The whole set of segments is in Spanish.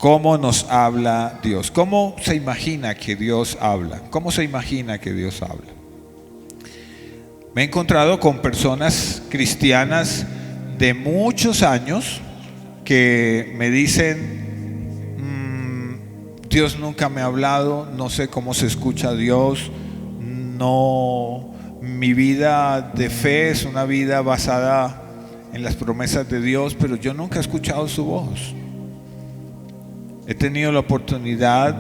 ¿Cómo nos habla Dios? ¿Cómo se imagina que Dios habla? ¿Cómo se imagina que Dios habla? Me he encontrado con personas cristianas de muchos años que me dicen, Dios nunca me ha hablado, no sé cómo se escucha a Dios, no, mi vida de fe es una vida basada en las promesas de Dios, pero yo nunca he escuchado su voz. He tenido la oportunidad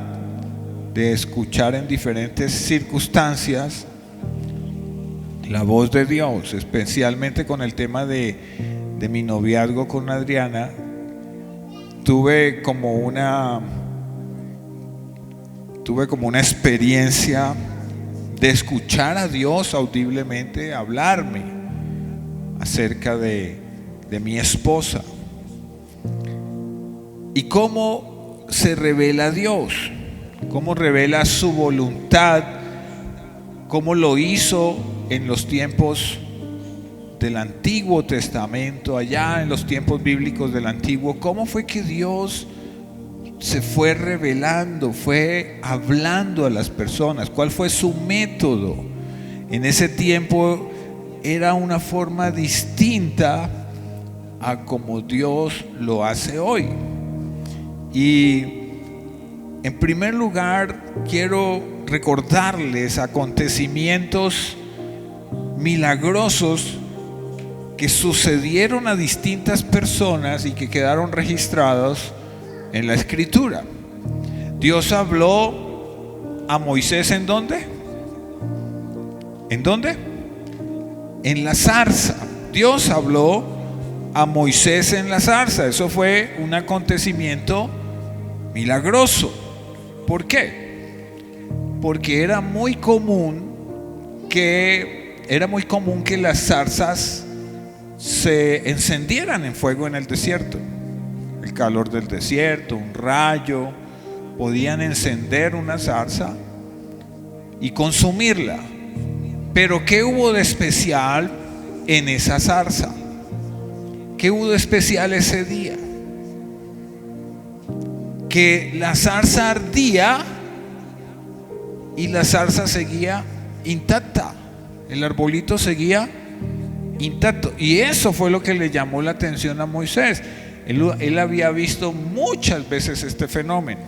de escuchar en diferentes circunstancias la voz de Dios, especialmente con el tema de mi noviazgo con Adriana. Tuve como una experiencia de escuchar a Dios audiblemente hablarme acerca de mi esposa. Y cómo se revela Dios, cómo revela su voluntad, cómo lo hizo en los tiempos del Antiguo Testamento, allá en los tiempos bíblicos del Antiguo. Cómo fue que Dios se fue revelando, fue hablando a las personas, cuál fue su método. En ese tiempo era una forma distinta a como Dios lo hace hoy. Y en primer lugar quiero recordarles acontecimientos milagrosos que sucedieron a distintas personas y que quedaron registrados en la Escritura. Dios habló a Moisés ¿en dónde? ¿En dónde? En la zarza. Dios habló a Moisés en la zarza. Eso fue un acontecimiento milagroso. ¿Por qué? Porque era muy común que las zarzas se encendieran en fuego en el desierto. El calor del desierto, un rayo, podían encender una zarza y consumirla. Pero ¿qué hubo de especial en esa zarza? ¿Qué hubo de especial ese día? Que la zarza ardía y la zarza seguía intacta. El arbolito seguía intacto. Y eso fue lo que le llamó la atención a Moisés. Él había visto muchas veces este fenómeno.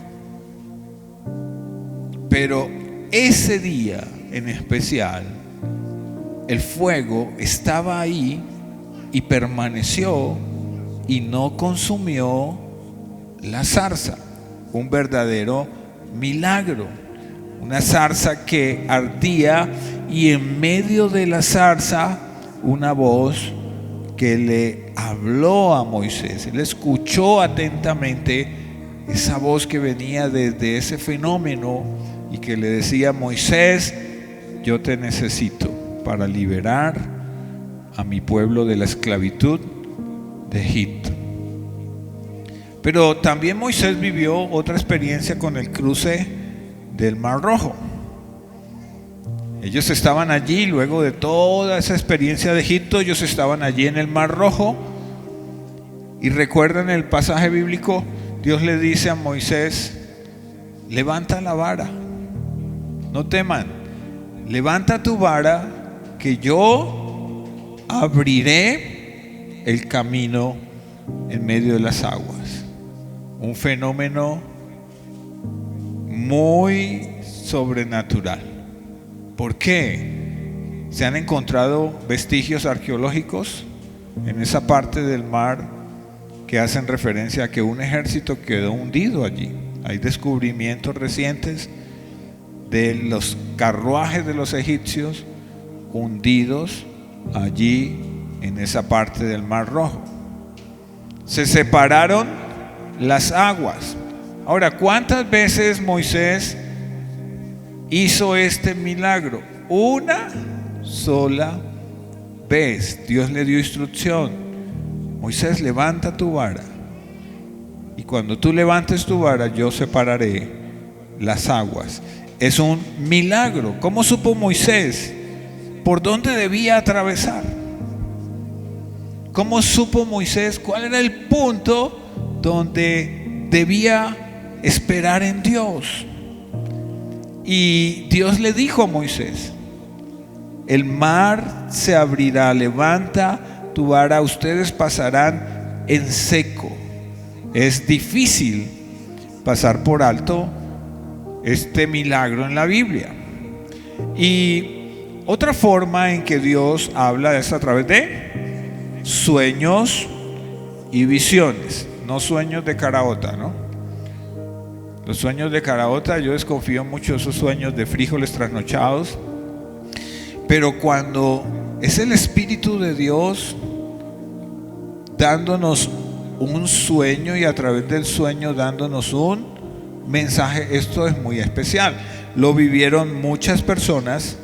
Pero ese día en especial, el fuego estaba ahí y permaneció y no consumió la zarza. Un verdadero milagro. Una zarza que ardía y en medio de la zarza una voz que le habló a Moisés. Él escuchó atentamente esa voz que venía desde ese fenómeno y que le decía: Moisés, yo te necesito para liberar a mi pueblo de la esclavitud de Egipto. Pero también Moisés vivió otra experiencia con el cruce del Mar Rojo. Ellos estaban allí, luego de toda esa experiencia de Egipto, ellos estaban allí en el Mar Rojo. Y recuerdan el pasaje bíblico, Dios le dice a Moisés: levanta la vara, no teman, levanta tu vara, que yo abriré el camino en medio de las aguas. Un fenómeno muy sobrenatural. ¿Por qué? Se han encontrado vestigios arqueológicos en esa parte del mar que hacen referencia a que un ejército quedó hundido allí. Hay descubrimientos recientes de los carruajes de los egipcios hundidos allí en esa parte del Mar Rojo. Se separaron las aguas. Ahora, ¿cuántas veces Moisés hizo este milagro? Una sola vez. Dios le dio instrucción: Moisés, levanta tu vara, y cuando tú levantes tu vara, yo separaré las aguas. Es un milagro. ¿Cómo supo Moisés por dónde debía atravesar? ¿Cómo supo Moisés cuál era el punto donde debía esperar en Dios. Y Dios le dijo a Moisés: el mar se abrirá, levanta tu vara, ustedes pasarán en seco. Es difícil pasar por alto este milagro en la Biblia. Y otra forma en que Dios habla es a través de sueños y visiones, no sueños de caraota, ¿no? Los sueños de caraota, yo desconfío mucho de esos sueños de frijoles trasnochados. Pero cuando es el Espíritu de Dios dándonos un sueño y a través del sueño dándonos un mensaje, esto es muy especial. Lo vivieron muchas personas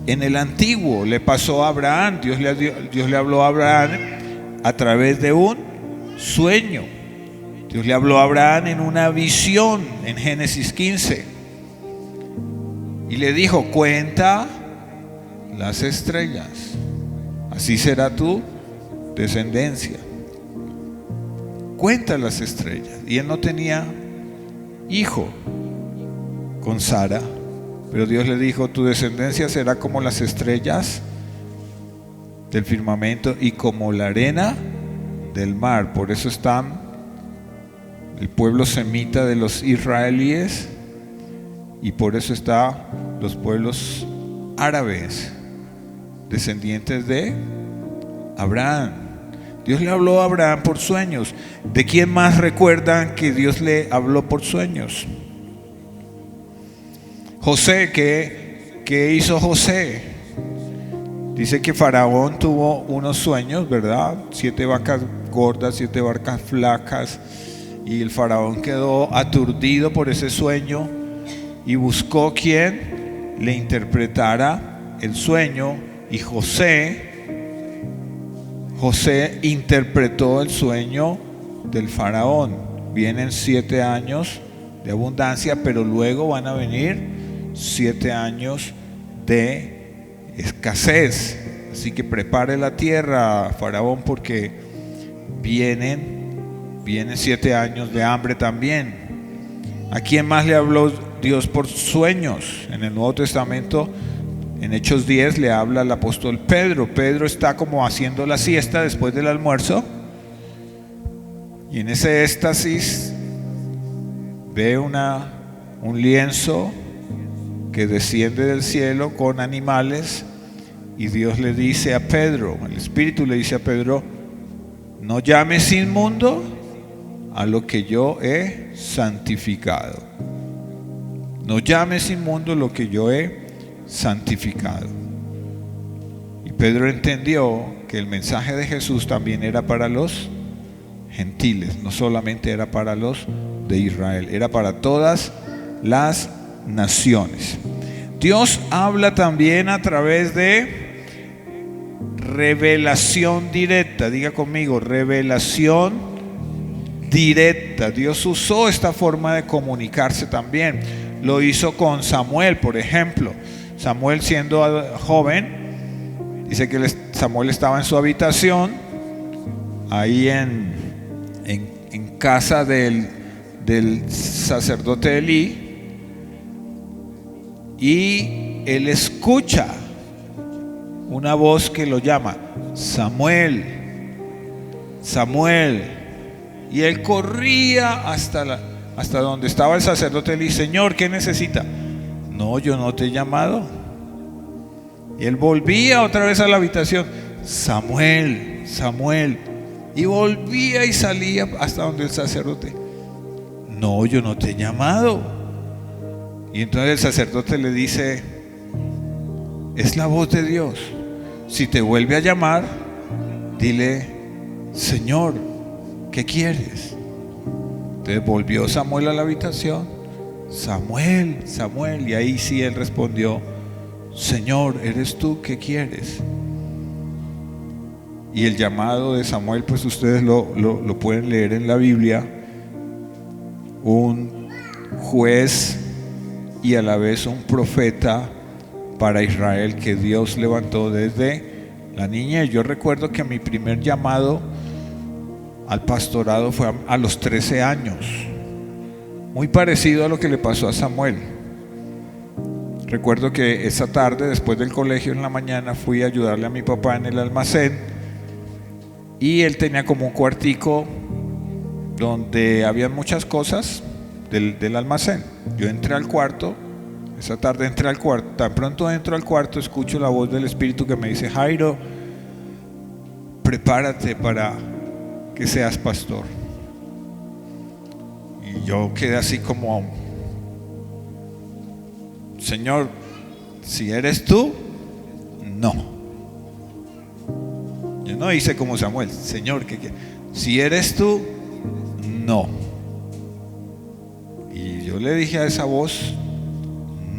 en el antiguo. Le pasó a Abraham. Dios le habló a Abraham a través de un sueño. Dios le habló a Abraham en una visión en Génesis 15 y le dijo: cuenta las estrellas, así será tu descendencia. Cuenta las estrellas. Y él no tenía hijo con Sara, pero Dios le dijo: tu descendencia será como las estrellas del firmamento y como la arena del mar. Por eso están el pueblo semita de los israelíes, y por eso están los pueblos árabes, descendientes de Abraham. Dios le habló a Abraham por sueños. ¿De quién más recuerdan que Dios le habló por sueños? José, ¿qué hizo José? Dice que Faraón tuvo unos sueños, ¿verdad? 7 vacas gordas, 7 vacas flacas, y el Faraón quedó aturdido por ese sueño y buscó quien le interpretara el sueño, y José interpretó el sueño del Faraón. Vienen 7 años de abundancia, pero luego van a venir 7 años de escasez. Así que prepare la tierra, Faraón, porque vienen 7 años de hambre también. ¿A quién más le habló Dios por sueños? En el Nuevo Testamento, en Hechos 10, le habla al apóstol Pedro. Pedro está como haciendo la siesta después del almuerzo, y en ese éxtasis ve un lienzo que desciende del cielo con animales, y Dios le dice a Pedro, el Espíritu le dice a Pedro: no llames inmundo a lo que yo he santificado. No llames inmundo lo que yo he santificado. Y Pedro entendió que el mensaje de Jesús también era para los gentiles, no solamente era para los de Israel, era para todas las naciones. Dios habla también a través de revelación directa. Diga conmigo: revelación directa. Dios usó esta forma de comunicarse también. Lo hizo con Samuel, por ejemplo. Samuel, siendo joven, dice que Samuel estaba en su habitación, ahí en casa del sacerdote Elí, y él escucha una voz que lo llama: Samuel, Samuel. Y él corría hasta donde estaba el sacerdote Elí. Señor, ¿qué necesita? No, yo no te he llamado. Y él volvía otra vez a la habitación: Samuel, Samuel. Y volvía y salía hasta donde el sacerdote: no, yo no te he llamado. Y entonces el sacerdote le dice: es la voz de Dios. Si te vuelve a llamar, dile: Señor, ¿qué quieres? Entonces volvió Samuel a la habitación: Samuel, Samuel. Y ahí sí él respondió: Señor, ¿eres tú? ¿Qué quieres? Y el llamado de Samuel, pues ustedes lo pueden leer en la Biblia. Un juez y a la vez un profeta para Israel que Dios levantó desde la niñez. Yo recuerdo que mi primer llamado al pastorado fue a los 13 años. Muy parecido a lo que le pasó a Samuel. Recuerdo que esa tarde, después del colegio en la mañana, fui a ayudarle a mi papá en el almacén y él tenía como un cuartico donde había muchas cosas del almacén. Yo entré al cuarto, esa tarde entré al cuarto, tan pronto entro al cuarto escucho la voz del Espíritu que me dice: Jairo, prepárate para que seas pastor. Y yo quedé así como: Señor, si eres tú, no. Yo no hice como Samuel: Señor, si eres tú, no. Y yo le dije a esa voz: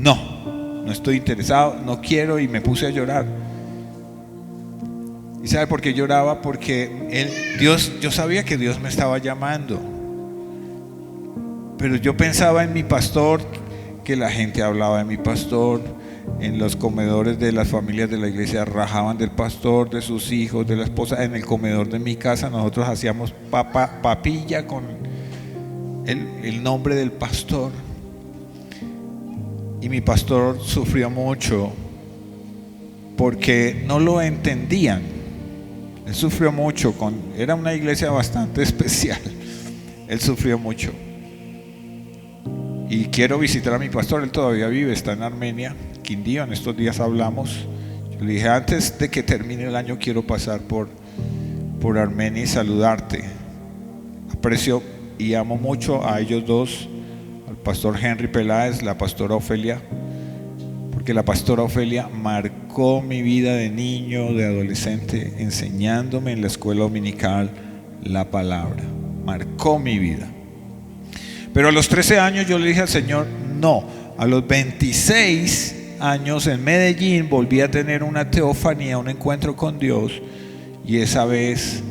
no estoy interesado, no quiero, y me puse a llorar. ¿Y sabe por qué lloraba? Porque yo sabía que Dios me estaba llamando, pero yo pensaba en mi pastor, que la gente hablaba de mi pastor, en los comedores de las familias de la iglesia rajaban del pastor, de sus hijos, de la esposa. En el comedor de mi casa nosotros hacíamos papilla con el nombre del pastor. Y mi pastor sufrió mucho porque no lo entendían. Él sufrió mucho, era una iglesia bastante especial. Él sufrió mucho. Y quiero visitar a mi pastor, él todavía vive, está en Armenia, Quindío. En estos días hablamos. Yo le dije: antes de que termine el año quiero pasar por Armenia y saludarte. Aprecio y amo mucho a ellos dos, al pastor Henry Peláez, la pastora Ofelia, porque la pastora Ofelia marcó mi vida de niño, de adolescente, enseñándome en la escuela dominical la palabra. Marcó mi vida. Pero a los 13 años yo le dije al Señor: no. A los 26 años en Medellín volví a tener una teofanía, un encuentro con Dios, y esa vez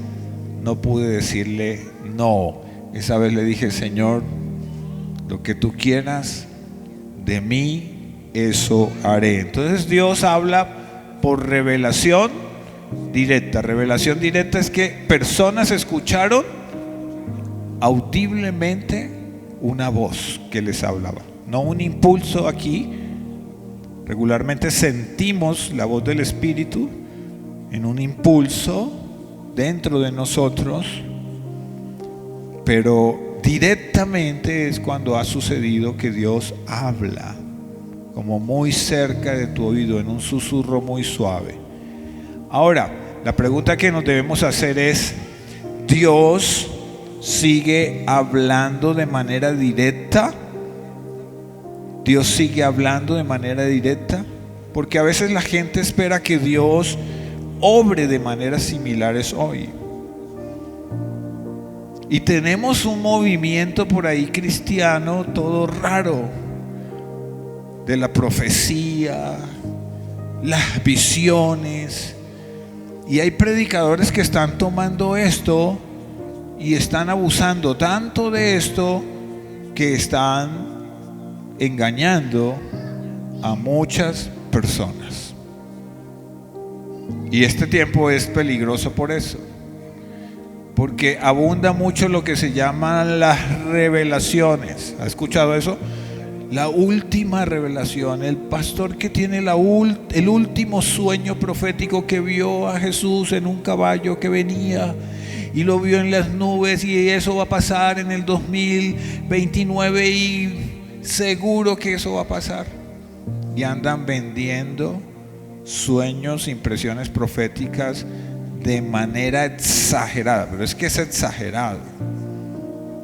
no pude decirle no. Esa vez le dije: Señor, lo que tú quieras de mí, eso haré. Entonces Dios habla por revelación directa. Revelación directa es que personas escucharon audiblemente una voz que les hablaba, no un impulso aquí. Regularmente sentimos la voz del Espíritu en un impulso dentro de nosotros, pero directamente es cuando ha sucedido que Dios habla como muy cerca de tu oído, en un susurro muy suave. Ahora, la pregunta que nos debemos hacer es: ¿Dios sigue hablando de manera directa? ¿Dios sigue hablando de manera directa? Porque a veces la gente espera que Dios obre de maneras similares hoy. Y tenemos un movimiento por ahí cristiano todo raro, de la profecía, las visiones. Y hay predicadores que están tomando esto y están abusando tanto de esto que están engañando a muchas personas. Y este tiempo es peligroso por eso, porque abunda mucho lo que se llaman las revelaciones. ¿Ha escuchado eso? La última revelación, el pastor que tiene el último sueño profético, que vio a Jesús en un caballo que venía y lo vio en las nubes, y eso va a pasar en el 2029 y seguro que eso va a pasar. Y andan vendiendo sueños, impresiones proféticas de manera exagerada. Pero es que es exagerado.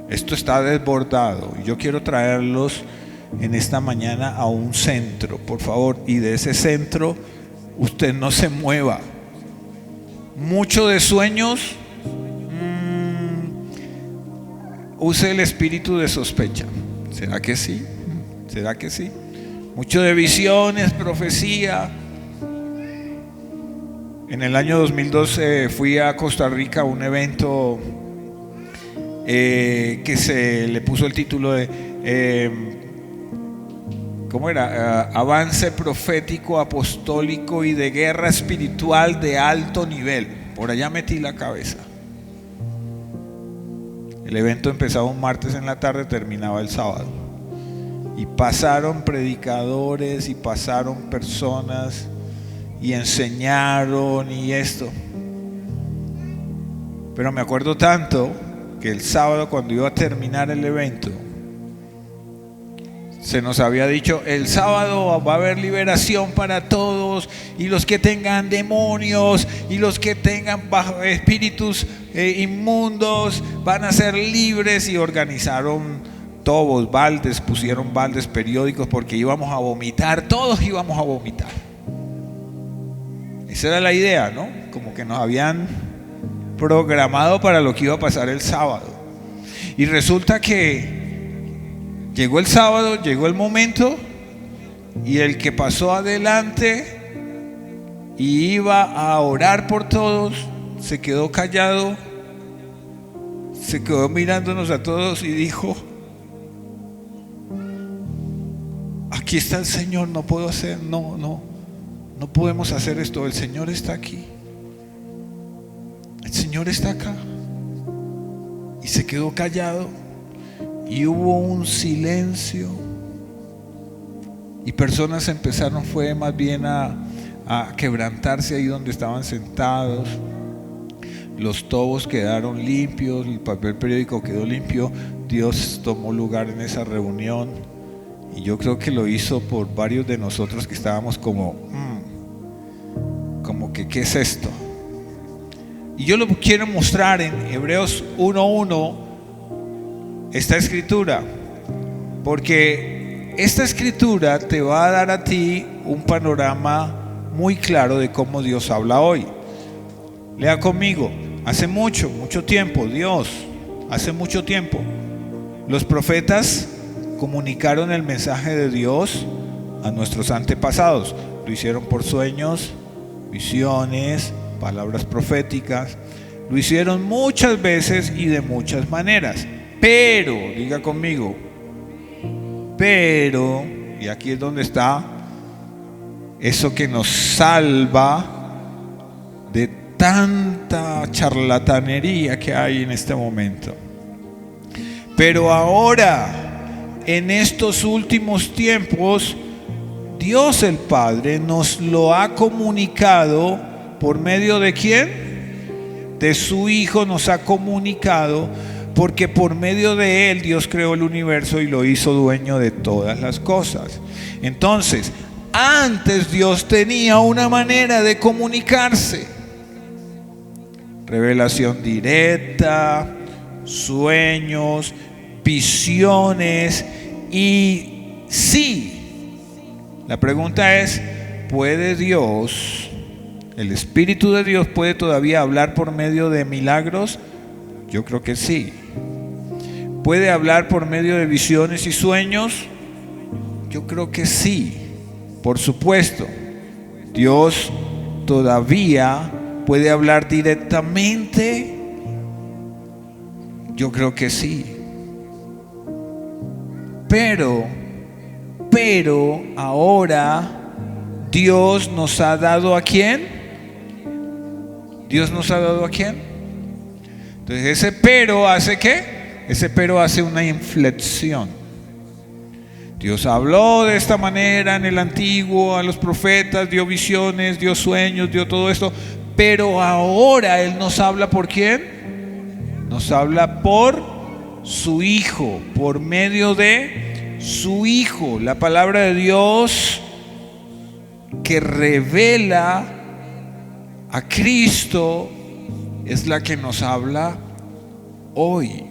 Esto está desbordado. Y yo quiero traerlos en esta mañana a un centro, por favor. Y de ese centro usted no se mueva. Mucho de sueños, use el espíritu de sospecha. ¿Será que sí? ¿Será que sí? Mucho de visiones, profecía. En el año 2012 fui a Costa Rica a un evento que se le puso el título de ¿cómo era? Avance profético, apostólico y de guerra espiritual de alto nivel. Por allá metí la cabeza. El evento empezaba un martes en la tarde, terminaba el sábado. Y pasaron predicadores y pasaron personas y enseñaron y esto. Pero me acuerdo tanto que el sábado, cuando iba a terminar el evento, se nos había dicho: el sábado va a haber liberación para todos, y los que tengan demonios y los que tengan espíritus inmundos van a ser libres. Y organizaron tobos, baldes, pusieron baldes, periódicos, porque íbamos a vomitar, todos íbamos a vomitar. Esa era la idea, ¿no? Como que nos habían programado para lo que iba a pasar el sábado. Y resulta que llegó el sábado, llegó el momento, y el que pasó adelante y iba a orar por todos se quedó callado, se quedó mirándonos a todos y dijo: aquí está el Señor, no puedo hacer, no podemos hacer esto, el Señor está aquí, el Señor está acá. Y se quedó callado. Y hubo un silencio, y personas empezaron más bien a quebrantarse ahí donde estaban sentados. Los tobos quedaron limpios, el papel periódico quedó limpio. Dios tomó lugar en esa reunión, y yo creo que lo hizo por varios de nosotros que estábamos como que ¿qué es esto? Y yo lo quiero mostrar en Hebreos 1:1, esta escritura, porque esta escritura te va a dar a ti un panorama muy claro de cómo Dios habla hoy. Lea conmigo. Hace mucho tiempo, hace mucho tiempo, los profetas comunicaron el mensaje de Dios a nuestros antepasados. Lo hicieron por sueños, visiones, palabras proféticas. Lo hicieron muchas veces y de muchas maneras. Pero, diga conmigo, pero, y aquí es donde está eso que nos salva de tanta charlatanería que hay en este momento. Pero ahora, en estos últimos tiempos, Dios el Padre nos lo ha comunicado por medio de ¿quién? De su Hijo nos ha comunicado, porque por medio de Él Dios creó el universo y lo hizo dueño de todas las cosas. Entonces, antes Dios tenía una manera de comunicarse: revelación directa, sueños, visiones. Y sí, la pregunta es: ¿puede Dios, el Espíritu de Dios, puede todavía hablar por medio de milagros? Yo creo que sí. ¿Puede hablar por medio de visiones y sueños? Yo creo que sí, por supuesto. Dios todavía puede hablar directamente. Yo creo que sí. Pero ahora Dios nos ha dado ¿a quién? Dios nos ha dado ¿a quién? Entonces ese pero hace ¿qué? Ese pero hace una inflexión. Dios habló de esta manera en el antiguo, a los profetas, dio visiones, dio sueños, dio todo esto. Pero ahora Él nos habla ¿por quién? Nos habla por su Hijo, por medio de su Hijo. La palabra de Dios que revela a Cristo es la que nos habla hoy.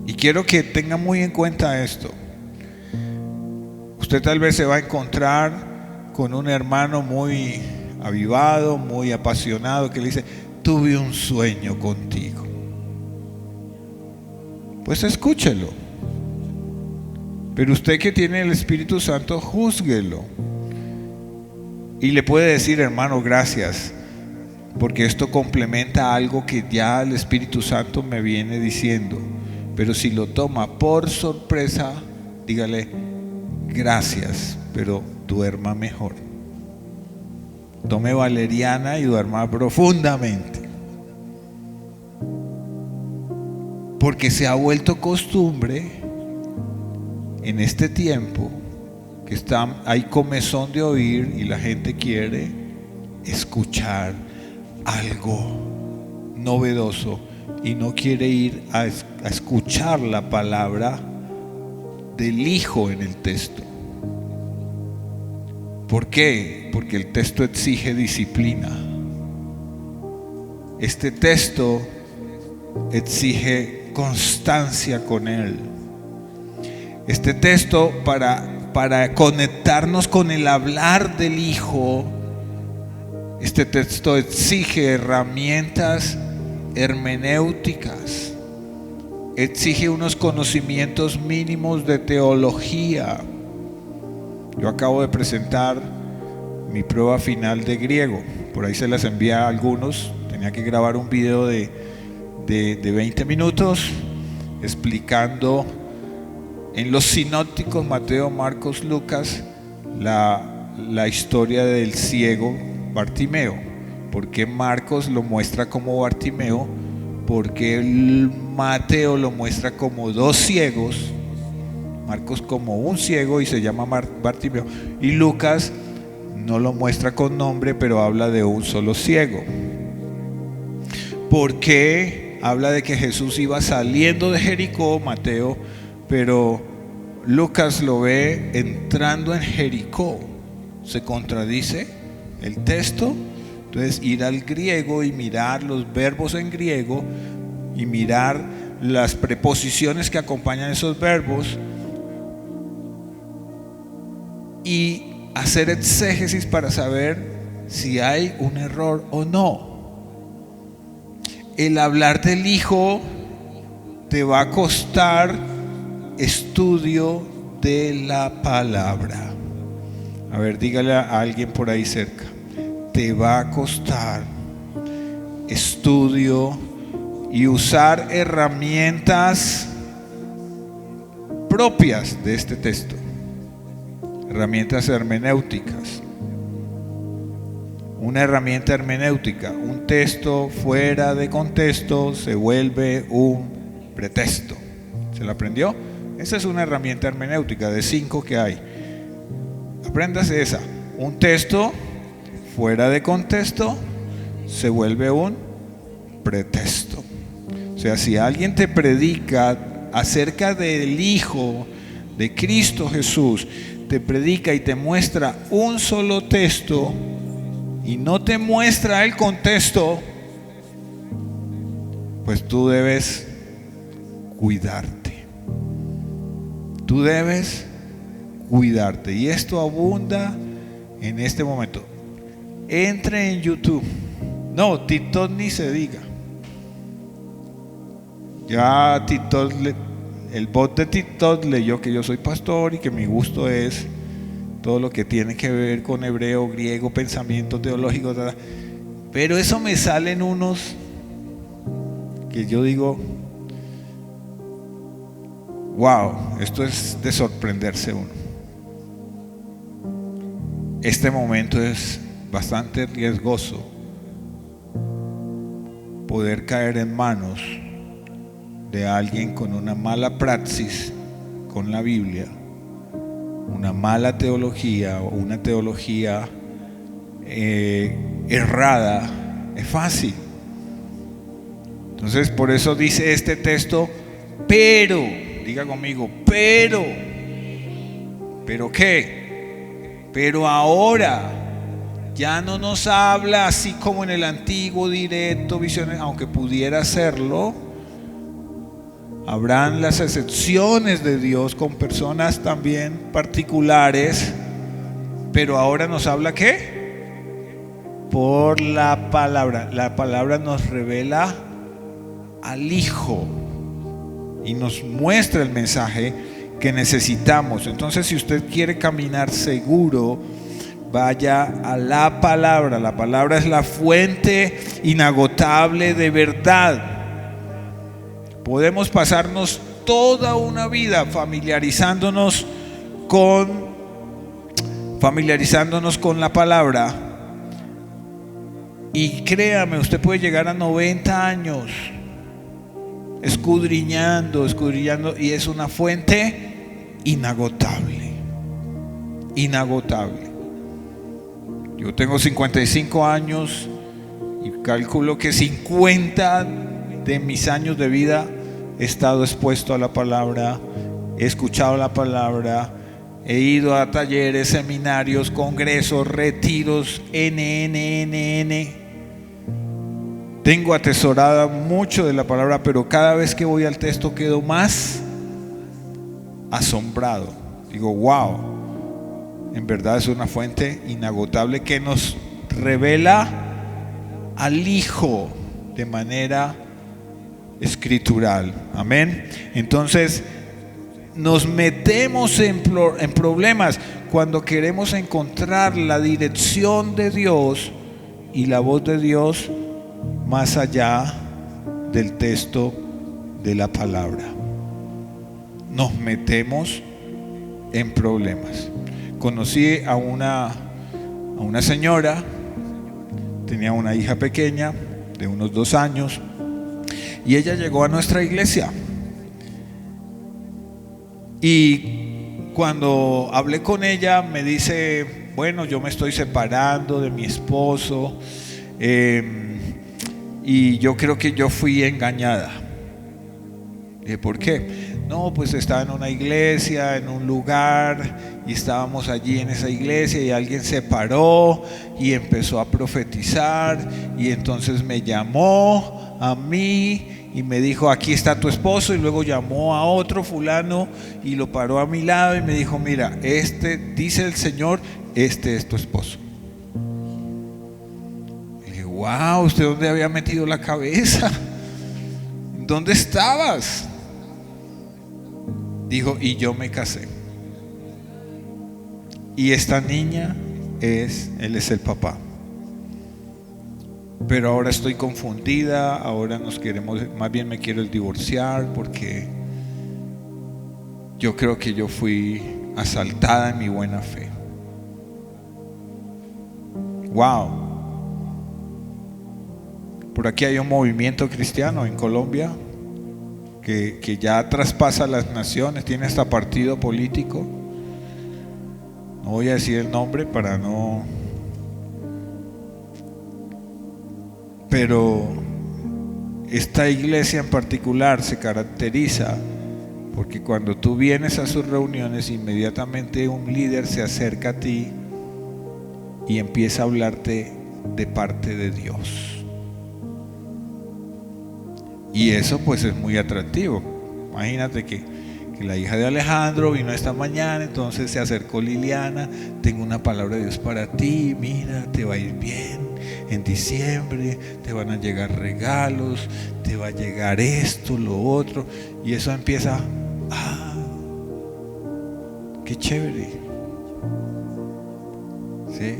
Y quiero que tenga muy en cuenta esto. Usted tal vez se va a encontrar con un hermano muy avivado, muy apasionado, que le dice: tuve un sueño contigo. Pues escúchelo. Pero usted que tiene el Espíritu Santo, júzguelo. Y le puede decir: hermano, gracias, porque esto complementa algo que ya el Espíritu Santo me viene diciendo. Pero si lo toma por sorpresa, dígale: gracias, pero duerma mejor. Tome valeriana y duerma profundamente. porque se ha vuelto costumbre en este tiempo que hay comezón de oír y la gente quiere escuchar algo novedoso y no quiere ir a escuchar la palabra del Hijo en el texto. ¿Por qué? Porque el texto exige disciplina. Este texto exige constancia con él. Este texto para conectarnos con el hablar del Hijo, este texto exige herramientas hermenéuticas, exige unos conocimientos mínimos de teología. Yo acabo de presentar mi prueba final de griego, por ahí se las envié a algunos. Tenía que grabar un video de 20 minutos explicando en los sinópticos Mateo, Marcos, Lucas la historia del ciego Bartimeo. ¿Por qué Marcos lo muestra como Bartimeo? Porque Mateo lo muestra como dos ciegos, Marcos como un ciego y se llama Bartimeo, y Lucas no lo muestra con nombre, pero habla de un solo ciego. ¿Por qué habla de que Jesús iba saliendo de Jericó, Mateo, pero Lucas lo ve entrando en Jericó? ¿Se contradice el texto? Entonces, ir al griego y mirar los verbos en griego y mirar las preposiciones que acompañan esos verbos y hacer exégesis para saber si hay un error o no. El hablar del Hijo te va a costar estudio de la palabra. A ver, dígale a alguien por ahí cerca: te va a costar estudio y usar herramientas propias de este texto, herramientas hermenéuticas. Una herramienta hermenéutica: un texto fuera de contexto se vuelve un pretexto. ¿Se lo aprendió? Esa es una herramienta hermenéutica de 5 que hay. Apréndase esa. Un texto fuera de contexto se vuelve un pretexto. O sea, si alguien te predica acerca del Hijo de Cristo Jesús, te predica y te muestra un solo texto y no te muestra el contexto, pues tú debes cuidarte. Tú debes cuidarte. Y esto abunda en este momento. Entre en YouTube. No, TikTok ni se diga. Ya TikTok, el bot de TikTok leyó que yo soy pastor y que mi gusto es todo lo que tiene que ver con hebreo, griego, pensamientos teológicos, pero eso me salen unos que yo digo, wow, esto es de sorprenderse uno. Este momento es bastante riesgoso, poder caer en manos de alguien con una mala praxis con la Biblia, una mala teología o una teología errada. Es fácil. Entonces, por eso dice este texto: pero, diga conmigo, pero ¿qué? Pero ahora ya no nos habla así como en el antiguo, directo, visiones, aunque pudiera hacerlo. Habrán las excepciones de Dios con personas también particulares, pero ahora nos habla ¿qué? Por la palabra. La palabra nos revela al Hijo y nos muestra el mensaje que necesitamos. Entonces, si usted quiere caminar seguro, vaya a la palabra. La palabra es la fuente inagotable de verdad. Podemos pasarnos toda una vida familiarizándonos con la palabra, y créame, usted puede llegar a 90 años escudriñando, y es una fuente inagotable, inagotable. Yo tengo 55 años y calculo que 50 de mis años de vida he estado expuesto a la palabra, he escuchado la palabra, he ido a talleres, seminarios, congresos, retiros, NNNN. Tengo atesorada mucho de la palabra, pero cada vez que voy al texto quedo más asombrado. Digo, wow, en verdad es una fuente inagotable que nos revela al Hijo de manera escritural. Amén. Entonces nos metemos en problemas cuando queremos encontrar la dirección de Dios y la voz de Dios más allá del texto de la palabra. Nos metemos en problemas. Conocí a una señora, tenía una hija pequeña de unos 2 años, y ella llegó a nuestra iglesia. Y cuando hablé con ella me dice, bueno, yo me estoy separando de mi esposo, y yo creo que yo fui engañada. Dije, ¿por qué? No, pues estaba en una iglesia, en un lugar, y estábamos allí en esa iglesia y alguien se paró y empezó a profetizar, y entonces me llamó a mí y me dijo, aquí está tu esposo, y luego llamó a otro fulano y lo paró a mi lado y me dijo, mira, dice el Señor, este es tu esposo. Y dije, wow, ¿usted dónde había metido la cabeza? ¿Dónde estabas? Dijo, y yo me casé. Y esta niña él es el papá. Pero ahora estoy confundida, ahora más bien me quiero divorciar porque yo creo que yo fui asaltada en mi buena fe. Wow. Por aquí hay un movimiento cristiano en Colombia que ya traspasa las naciones, tiene hasta partido político. No voy a decir el nombre para no... Pero esta iglesia en particular se caracteriza porque cuando tú vienes a sus reuniones, inmediatamente un líder se acerca a ti y empieza a hablarte de parte de Dios. Y eso pues es muy atractivo. Imagínate que la hija de Alejandro vino esta mañana, entonces se acercó Liliana, tengo una palabra de Dios para ti, mira, te va a ir bien. En diciembre te van a llegar regalos, te va a llegar esto, lo otro, y eso empieza, qué chévere, ¿sí?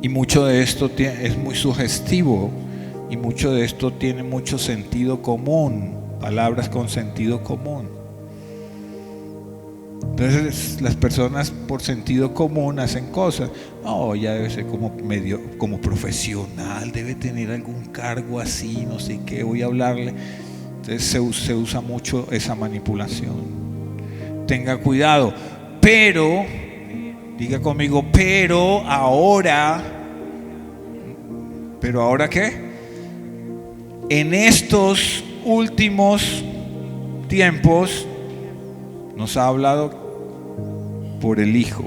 Y mucho de esto es muy sugestivo, y mucho de esto tiene mucho sentido común, palabras con sentido común. Entonces las personas por sentido común hacen cosas. No, ya debe ser como profesional, debe tener algún cargo así, no sé qué, voy a hablarle. Entonces se usa mucho esa manipulación. Tenga cuidado. Pero, diga conmigo, pero ahora ¿qué? En estos últimos tiempos nos ha hablado por el Hijo,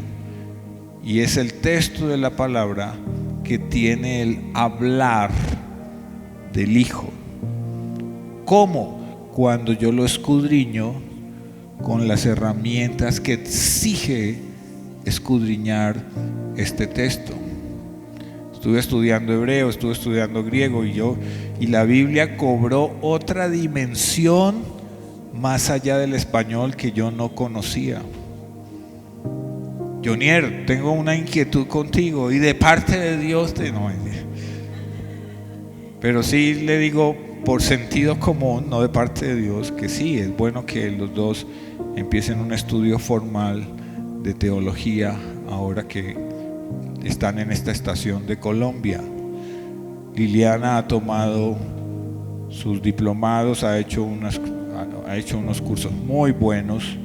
y es el texto de la palabra que tiene el hablar del Hijo. ¿Cómo? Cuando yo lo escudriño con las herramientas que exige escudriñar este texto. Estuve estudiando hebreo, estuve estudiando griego, y la Biblia cobró otra dimensión más allá del español que yo no conocía. Jonier, tengo una inquietud contigo, y de parte de Dios pero sí le digo por sentido común, no de parte de Dios, que sí, es bueno que los dos empiecen un estudio formal de teología ahora que están en esta estación de Colombia. Liliana ha tomado sus diplomados, ha hecho unos cursos muy buenos.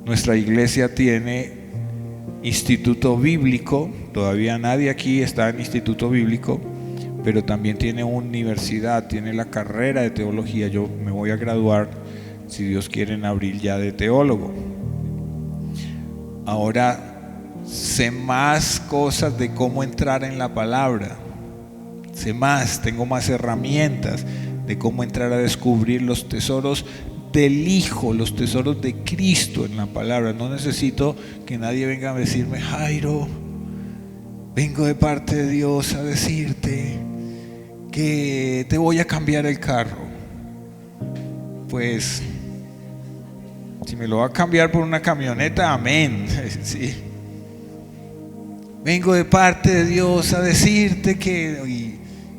Nuestra iglesia tiene instituto bíblico, todavía nadie aquí está en instituto bíblico, pero también tiene universidad, tiene la carrera de teología. Yo me voy a graduar, si Dios quiere, en abril ya de teólogo. Ahora sé más cosas de cómo entrar en la palabra, sé más, tengo más herramientas de cómo entrar a descubrir los tesoros del Hijo, los tesoros de Cristo en la palabra. No necesito que nadie venga a decirme: Jairo, vengo de parte de Dios a decirte que te voy a cambiar el carro. Pues si me lo va a cambiar por una camioneta, amén. Sí. Vengo de parte de Dios a decirte que...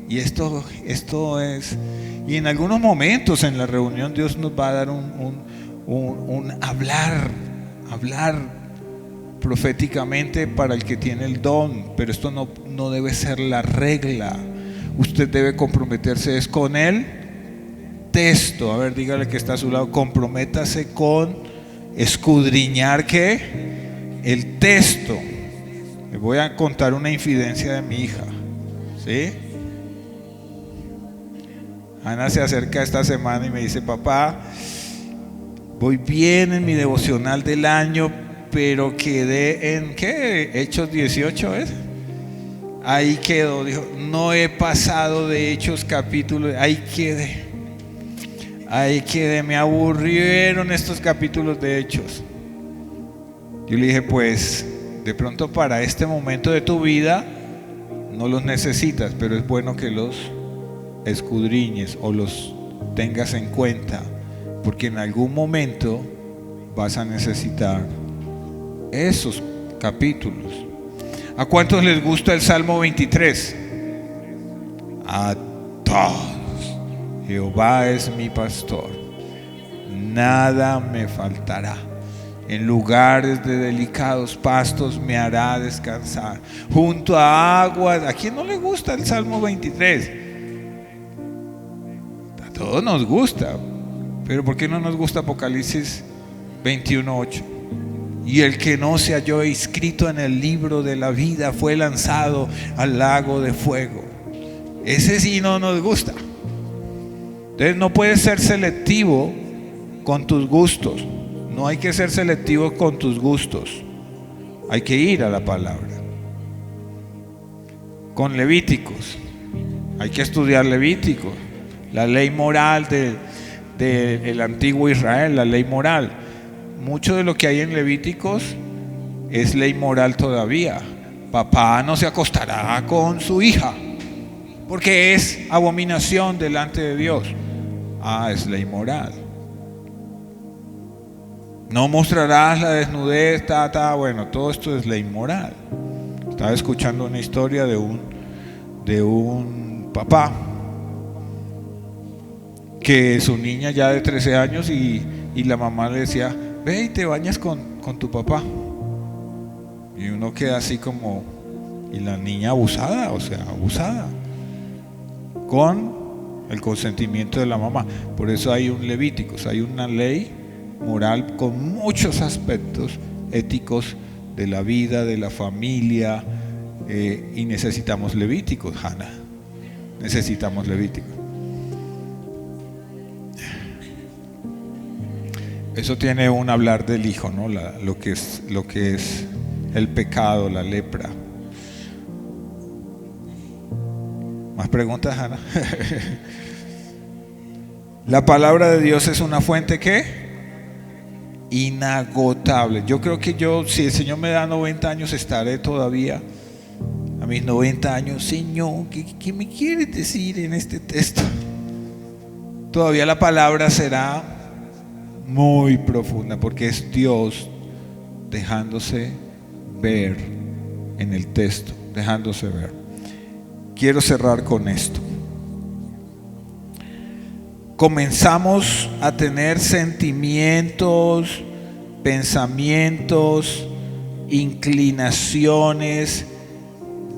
Y esto es... Y en algunos momentos en la reunión Dios nos va a dar un hablar proféticamente para el que tiene el don, pero esto no debe ser la regla. Usted debe comprometerse es con el texto. A ver, dígale que está a su lado: comprométase con escudriñar ¿qué? El texto. Le voy a contar una infidencia de mi hija, ¿sí? Ana se acerca esta semana y me dice: papá, voy bien en mi devocional del año, pero quedé en ¿qué? Hechos 18, ¿es? Ahí quedó, dijo, no he pasado de Hechos capítulos, ahí quedé, me aburrieron estos capítulos de Hechos. Yo le dije: pues de pronto para este momento de tu vida no los necesitas, pero es bueno que los escudriñes o los tengas en cuenta, porque en algún momento vas a necesitar esos capítulos. ¿A cuántos les gusta el Salmo 23? A todos. Jehová es mi pastor, nada me faltará. En lugares de delicados pastos me hará descansar. Junto a aguas. ¿A quién no le gusta el Salmo 23? A todos nos gusta. Pero ¿por qué no nos gusta Apocalipsis 21:8? Y el que no se halló inscrito en el libro de la vida fue lanzado al lago de fuego. Ese sí no nos gusta. Entonces no puedes ser selectivo con tus gustos. No hay que ser selectivo con tus gustos. Hay que ir a la palabra. Con Levíticos, hay que estudiar Levíticos, la ley moral del antiguo Israel, la ley moral. Mucho de lo que hay en Levíticos es ley moral todavía. Papá no se acostará con su hija porque es abominación delante de Dios. Es ley moral. No mostrarás la desnudez, bueno, todo esto es ley moral. Estaba escuchando una historia de un papá que su niña ya de 13 años y la mamá le decía: ve y te bañas con tu papá. Y uno queda así como, y la niña abusada, con el consentimiento de la mamá. Por eso hay un Levíticos, hay una ley moral con muchos aspectos éticos de la vida, de la familia, y necesitamos Levíticos, Hannah. Necesitamos Levíticos. Eso tiene un hablar del Hijo, ¿no? Lo que es el pecado, la lepra. ¿Más preguntas, Hannah? La palabra de Dios es una fuente ¿qué? Inagotable. Yo creo que si el Señor me da 90 años, estaré todavía a mis 90 años. Señor, ¿qué me quieres decir en este texto? Todavía la palabra será muy profunda, porque es Dios dejándose ver en el texto, dejándose ver. Quiero cerrar con esto. Comenzamos a tener sentimientos, pensamientos, inclinaciones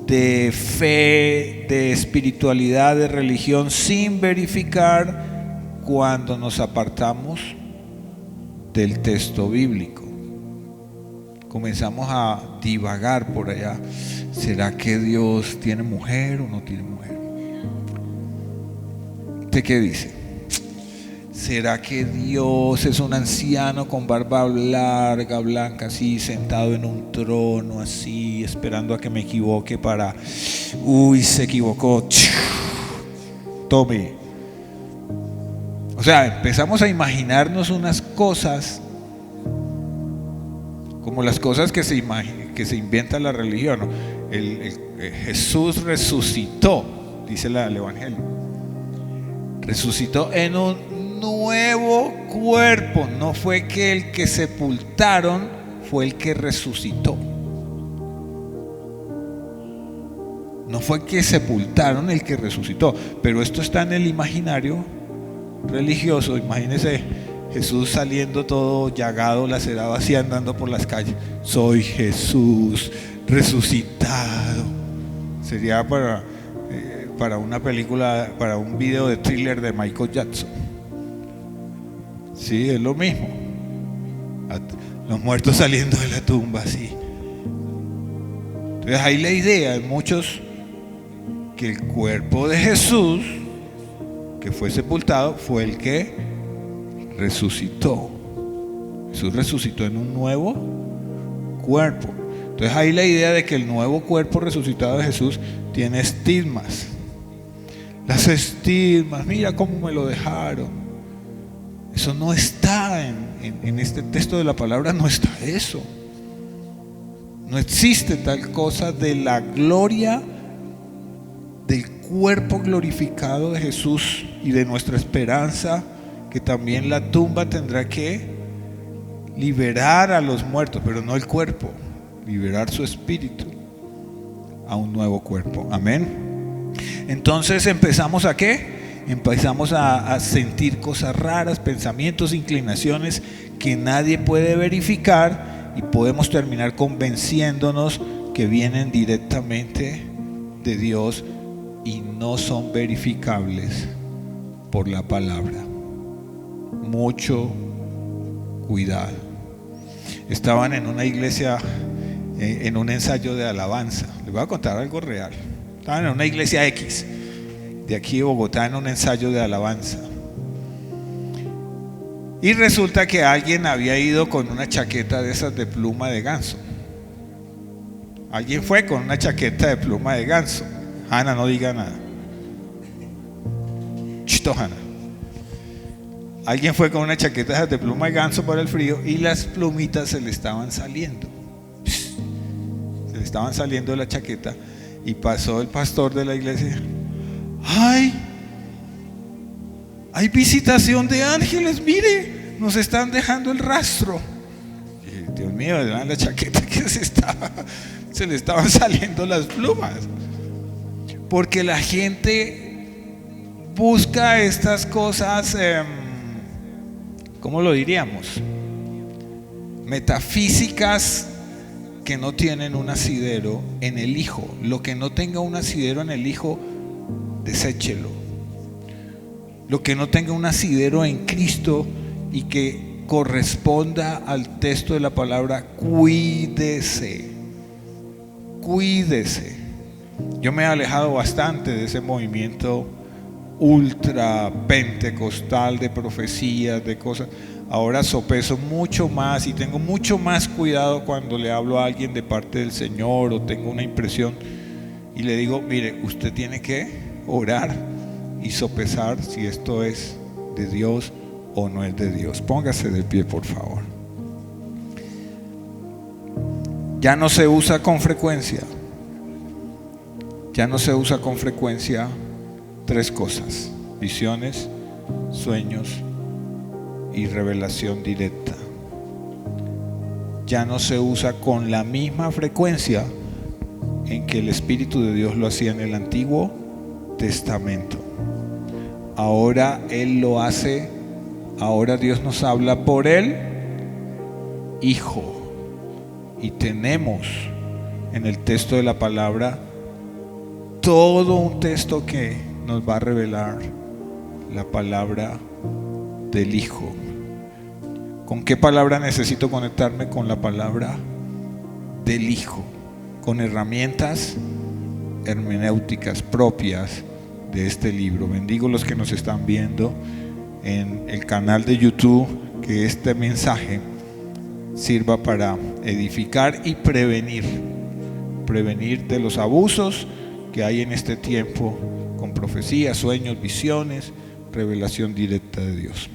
de fe, de espiritualidad, de religión, sin verificar cuando nos apartamos del texto bíblico. Comenzamos a divagar por allá. ¿Será que Dios tiene mujer o no tiene mujer? ¿Usted qué dice? ¿Será que Dios es un anciano con barba larga, blanca, así, sentado en un trono, así, esperando a que me equivoque para... Uy, se equivocó. Tome. O sea, empezamos a imaginarnos unas cosas como las cosas que se inventa la religión, ¿no? Jesús resucitó, dice el Evangelio. Resucitó en un nuevo cuerpo. No fue que el que sepultaron fue el que resucitó. No fue que sepultaron el que resucitó. Pero esto está en el imaginario religioso. Imagínense Jesús saliendo todo llagado, lacerado, así andando por las calles. Soy Jesús resucitado. Sería para una película, para un video de thriller de Michael Jackson. Sí, es lo mismo. Los muertos saliendo de la tumba, así. Entonces hay la idea de muchos que el cuerpo de Jesús, que fue sepultado, fue el que resucitó. Jesús resucitó en un nuevo cuerpo. Entonces hay la idea de que el nuevo cuerpo resucitado de Jesús tiene estigmas. Las estigmas, mira cómo me lo dejaron. Eso no está en este texto de la palabra, no está eso. No existe tal cosa de la gloria del cuerpo glorificado de Jesús y de nuestra esperanza, que también la tumba tendrá que liberar a los muertos, pero no el cuerpo, liberar su espíritu a un nuevo cuerpo. Amén. Entonces empezamos ¿a qué? Empezamos a sentir cosas raras, pensamientos, inclinaciones que nadie puede verificar, y podemos terminar convenciéndonos que vienen directamente de Dios y no son verificables por la palabra. Mucho cuidado. Estaban en una iglesia, en un ensayo de alabanza. Les voy a contar algo real. Estaban en una iglesia X de aquí de Bogotá, en un ensayo de alabanza, y resulta que alguien había ido con una chaqueta de esas de pluma de ganso. Alguien fue con una chaqueta de pluma de ganso. Ana, no diga nada. Chito, Ana. Alguien fue con una chaqueta de pluma de ganso para el frío, y las plumitas se le estaban saliendo. Se le estaban saliendo de la chaqueta, y pasó el pastor de la iglesia. ¡Ay! Hay visitación de ángeles, mire, nos están dejando el rastro. Y, Dios mío, la chaqueta que se le estaban saliendo las plumas. Porque la gente busca estas cosas, ¿cómo lo diríamos? Metafísicas, que no tienen un asidero en el Hijo. Lo que no tenga un asidero en el Hijo, deséchelo. Lo que no tenga un asidero en Cristo y que corresponda al texto de la palabra, cuídese. Cuídese. Yo me he alejado bastante de ese movimiento ultra pentecostal de profecías, de cosas. Ahora sopeso mucho más y tengo mucho más cuidado cuando le hablo a alguien de parte del Señor o tengo una impresión, y le digo, mire, usted tiene que orar y sopesar si esto es de Dios o no es de Dios. Póngase de pie, por favor. Ya no se usa con frecuencia. Ya no se usa con frecuencia tres cosas: visiones, sueños y revelación directa. Ya no se usa con la misma frecuencia en que el Espíritu de Dios lo hacía en el Antiguo Testamento. Ahora Él lo hace, ahora Dios nos habla por el Hijo, y tenemos en el texto de la palabra todo un texto que nos va a revelar la palabra del Hijo. ¿Con qué palabra necesito conectarme? Con la palabra del Hijo, con herramientas hermenéuticas propias de este libro. Bendigo los que nos están viendo en el canal de YouTube, que este mensaje sirva para edificar y prevenir de los abusos que hay en este tiempo con profecías, sueños, visiones, revelación directa de Dios.